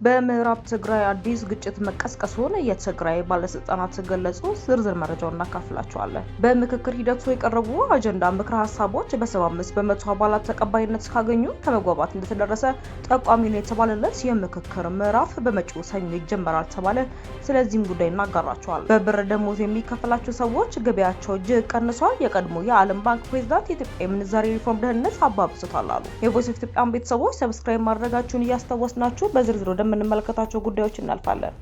በምዕራብ ትግራይ አዲስ ግጭት መቀስቀሱን የትግራይ ባለስልጣናት ገለጹ። ዝርዝር መረጃውን እናካፍላችኋለን። በምክክር ሂደቱ የቀረቡ አጀንዳ ምክረ ሀሳቦች በ75 በመቶ አባላት ተቀባይነት ካገኙ ከመግባባት እንደተደረሰ ጠቋሚ ነው የተባለለት የምክክር ምዕራፍ በመጪው ሰኞ ይጀመራል ተባለ። ስለዚህም ጉዳይ እናጋራችኋለን። በብር ደሞዝ የሚከፈላቸው ሰዎች ገበያቸው እጅግ ቀንሷል። የቀድሞ የዓለም ባንክ ፕሬዝዳንት የኢትዮጵያ የምንዛሬ ሪፎርም ደህንነት አባብሶታል አሉ። የቮይስ ኦፍ ኢትዮጵያን ቤተሰቦች ሰብስክራይብ ማድረጋችሁን እያስታወስናችሁ በዝርዝር ወደምንመለከታቸው ጉዳዮች እናልፋለን።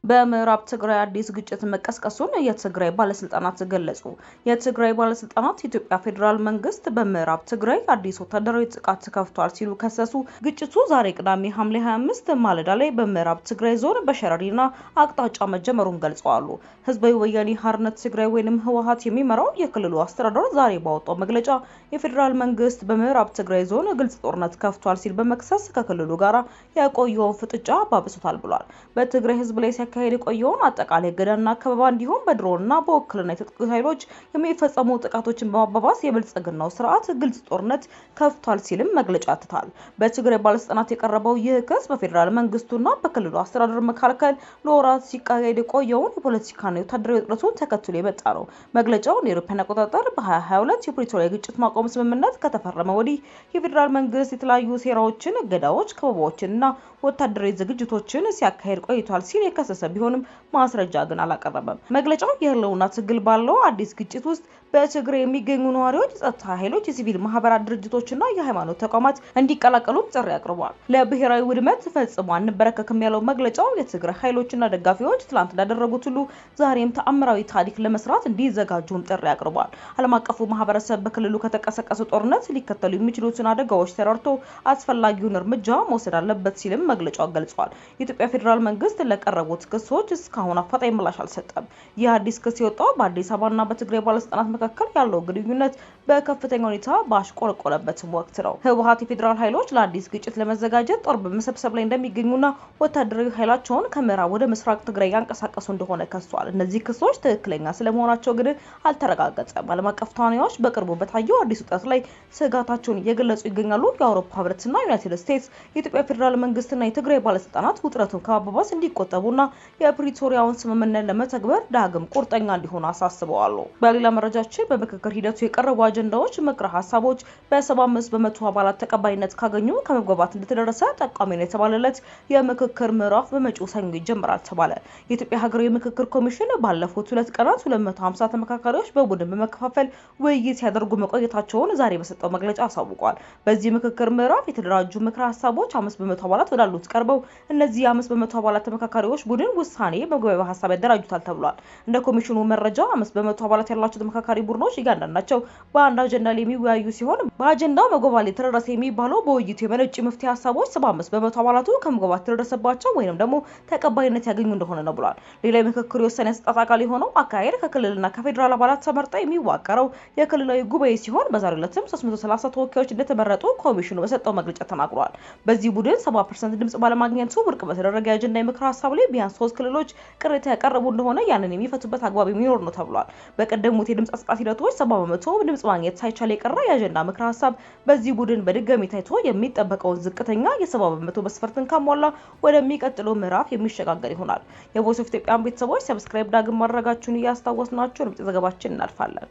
በምዕራብ ትግራይ አዲስ ግጭት መቀስቀሱን የትግራይ ባለስልጣናት ገለጹ። የትግራይ ባለስልጣናት የኢትዮጵያ ፌዴራል መንግስት በምዕራብ ትግራይ አዲስ ወታደራዊ ጥቃት ከፍቷል ሲሉ ከሰሱ። ግጭቱ ዛሬ ቅዳሜ ሐምሌ 25 ማለዳ ላይ በምዕራብ ትግራይ ዞን በሸረሪና አቅጣጫ መጀመሩን ገልጸዋል። ህዝባዊ ወያኔ ሓርነት ትግራይ ወይንም ህወሓት የሚመራው የክልሉ አስተዳደር ዛሬ ባወጣው መግለጫ የፌዴራል መንግስት በምዕራብ ትግራይ ዞን ግልጽ ጦርነት ከፍቷል ሲል በመክሰስ ከክልሉ ጋር ያቆየውን ፍጥጫ አባብሶታል ብሏል። በትግራይ ህዝብ ላይ ሲያካሄድ የቆየውን አጠቃላይ ገዳና አከባባ እንዲሁም በድሮንና በወክልና የትጥቅ ኃይሎች የሚፈጸሙ ጥቃቶችን በማባባስ የብልጽግናው ስርዓት ግልጽ ጦርነት ከፍቷል ሲልም መግለጫ አትቷል። በትግራይ ባለስልጣናት የቀረበው ይህ ክስ በፌዴራል መንግስቱና በክልሉ አስተዳደር መካከል ለወራት ሲካሄድ የቆየውን የፖለቲካና የወታደራዊ ውጥረቱን ተከትሎ የመጣ ነው። መግለጫው የአውሮፓውያን አቆጣጠር በ2022 የፕሪቶሪያ የግጭት ማቆም ስምምነት ከተፈረመ ወዲህ የፌዴራል መንግስት የተለያዩ ሴራዎችን፣ እገዳዎች፣ ከበባዎችንና ወታደራዊ ዝግጅቶችን ሲያካሄድ ቆይቷል ሲል የከሰሰ ቢሆንም ማስረጃ ግን አላቀረበም። መግለጫው የህልውና ትግል ባለው አዲስ ግጭት ውስጥ በትግራይ የሚገኙ ነዋሪዎች፣ የጸጥታ ኃይሎች፣ የሲቪል ማህበራት ድርጅቶችና የሃይማኖት ተቋማት እንዲቀላቀሉም ጥሪ አቅርቧል። ለብሔራዊ ውድመት ፈጽሞ አንበረከክም ያለው መግለጫው የትግራይ ኃይሎችና ደጋፊዎች ትላንት እንዳደረጉት ሁሉ ዛሬም ተአምራዊ ታሪክ ለመስራት እንዲዘጋጁም ጥሪ አቅርቧል። ዓለም አቀፉ ማህበረሰብ በክልሉ ከተቀሰቀሰ ጦርነት ሊከተሉ የሚችሉትን አደጋዎች ተረድቶ አስፈላጊውን እርምጃ መውሰድ አለበት ሲልም መግለጫው ገልጿል። የኢትዮጵያ ፌዴራል መንግስት ለቀረቡት ክሶች እስካሁን አፋጣኝ ምላሽ አልሰጠም። ይህ አዲስ ክስ የወጣው በአዲስ አበባና በትግራይ ባለስልጣናት መካከል ያለው ግንኙነት በከፍተኛ ሁኔታ ባሽቆለቆለበትም ወቅት ነው። ህወሓት የፌዴራል ኃይሎች ለአዲስ ግጭት ለመዘጋጀት ጦር በመሰብሰብ ላይ እንደሚገኙና ወታደራዊ ኃይላቸውን ከምዕራብ ወደ ምስራቅ ትግራይ ያንቀሳቀሱ እንደሆነ ከሷል። እነዚህ ክሶች ትክክለኛ ስለመሆናቸው ግን አልተረጋገጠም። ዓለም አቀፍ ተዋናዮች በቅርቡ በታየው አዲስ ውጥረት ላይ ስጋታቸውን እየገለጹ ይገኛሉ። የአውሮፓ ህብረትና ዩናይትድ ስቴትስ የኢትዮጵያ ፌዴራል መንግስትና የትግራይ ባለስልጣናት ውጥረቱን ከማባባስ እንዲቆጠቡና የፕሪቶሪያውን ስምምነት ለመተግበር ዳግም ቁርጠኛ እንዲሆኑ አሳስበዋል። በሌላ መረጃችን በምክክር ሂደቱ የቀረቡ አጀንዳዎች ምክረ ሀሳቦች በ75 በመቶ አባላት ተቀባይነት ካገኙ ከመግባባት እንደተደረሰ ጠቋሚ ነው የተባለለት የምክክር ምዕራፍ በመጪው ሰኞ ይጀምራል ተባለ። የኢትዮጵያ ሀገራዊ ምክክር ኮሚሽን ባለፉት 2 ቀናት 250 ተመካካሪዎች በቡድን በመከፋፈል ውይይት ሲያደርጉ መቆየታቸውን ዛሬ በሰጠው መግለጫ አሳውቋል። በዚህ ምክክር ምዕራፍ የተደራጁ ምክረ ሀሳቦች 5 በመቶ አባላት ወዳሉት ቀርበው እነዚህ 5 በመቶ አባላት ተመካካሪዎች ቡድን ውሳኔ መግባቢያ ሀሳብ ያደራጁታል ተብሏል። እንደ ኮሚሽኑ መረጃ 5 በመቶ አባላት ያላቸው ተመካካሪ ቡድኖች እያንዳንዳቸው በአንድ አጀንዳ ላይ የሚወያዩ ሲሆን በአጀንዳው መግባባት የተደረሰ የሚባለው በውይይቱ የመነጩ መፍትሄ ሀሳቦች 75 በመቶ አባላቱ ከመግባባት የተደረሰባቸው ወይንም ደግሞ ተቀባይነት ያገኙ እንደሆነ ነው ብሏል። ሌላ የምክክሩ የውሳኔ አሰጣጥ አካል የሆነው አካሄድ ከክልልና ከፌዴራል አባላት ተመርጠው የሚዋቀረው የክልላዊ ጉባኤ ሲሆን በዛሬው ዕለትም 330 ተወካዮች እንደተመረጡ ኮሚሽኑ በሰጠው መግለጫ ተናግሯል። በዚህ ቡድን 70% ድምጽ ባለማግኘቱ ውድቅ በተደረገ የአጀንዳ የምክር ሀሳብ ላይ ቢያንስ 3 ክልሎች ቅሬታ ያቀረቡ እንደሆነ ያንን የሚፈቱበት አግባብ የሚኖር ነው ተብሏል። በቀደሙት የድምጽ አሰጣጥ ሂደቶች 70 በመቶ ድምጽ ማግኘት ሳይቻል የቀረ የአጀንዳ ምክር ሀሳብ በዚህ ቡድን በድጋሚ ታይቶ የሚጠበቀውን ዝቅተኛ የ70 በመቶ መስፈርትን ካሟላ ወደሚቀጥለው ምዕራፍ የሚሸጋገር ይሆናል። የቮይስ ኦፍ ኢትዮጵያን ቤተሰቦች ሰብስክራይብ ዳግም ማድረጋችሁን እያስታወስናችሁ ነው። ዘገባችን እናልፋለን።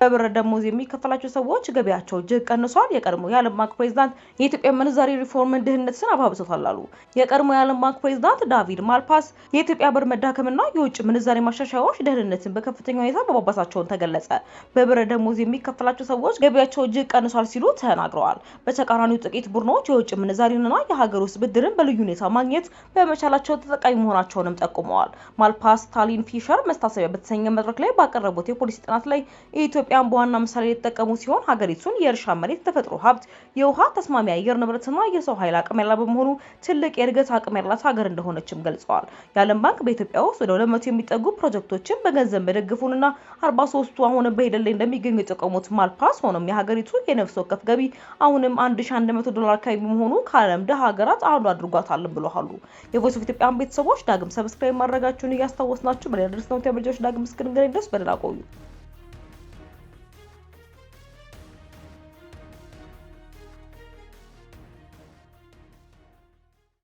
በብር ደሞዝ የሚከፈላቸው ሰዎች ገበያቸው እጅግ ቀንሷል። የቀድሞ የዓለም ባንክ ፕሬዝዳንት የኢትዮጵያ ምንዛሬ ሪፎርም ድህነትን አባብሶታል አሉ። የቀድሞ የዓለም ባንክ ፕሬዝዳንት ዳቪድ ማልፓስ የኢትዮጵያ ብር መዳከምና የውጭ ምንዛሬ ማሻሻያዎች ደህንነትን በከፍተኛ ሁኔታ ማባባሳቸውን ተገለጸ። በብር ደሞዝ የሚከፈላቸው ሰዎች ገበያቸው እጅግ ቀንሷል ሲሉ ተናግረዋል። በተቃራኒው ጥቂት ቡድኖች የውጭ ምንዛሬንና የሀገር ውስጥ ብድርን በልዩ ሁኔታ ማግኘት በመቻላቸው ተጠቃሚ መሆናቸውንም ጠቁመዋል። ማልፓስ ስታሊን ፊሸር መስታሰቢያ በተሰኘ መድረክ ላይ ባቀረቡት የፖሊሲ ጥናት ላይ የኢትዮጵያ ኢትዮጵያን በዋና ምሳሌ የተጠቀሙ ሲሆን ሀገሪቱን የእርሻ መሬት፣ ተፈጥሮ ሀብት፣ የውሃ ተስማሚ አየር ንብረትና የሰው ኃይል አቅም ያላት በመሆኑ ትልቅ የእድገት አቅም ያላት ሀገር እንደሆነችም ገልጸዋል። የዓለም ባንክ በኢትዮጵያ ውስጥ ወደ 200 የሚጠጉ ፕሮጀክቶችን በገንዘብ መደገፉንና 43ቱ አሁን በሂደት ላይ እንደሚገኙ የጠቆሙት ማልፓስ ሆኖም የሀገሪቱ የነፍስ ወከፍ ገቢ አሁንም $1100 አካባቢ በመሆኑ ከዓለም ድሃ ሀገራት አንዱ አድርጓታል ብለዋል። የቮይስ ኦፍ ኢትዮጵያን ቤተሰቦች ዳግም ሰብስክራይብ ማድረጋችሁን እያስታወስናችሁ በሌላ ድረስ ነው ተመልካቾች ዳግም እስክንገናኝ ድረስ በደህና ቆዩ።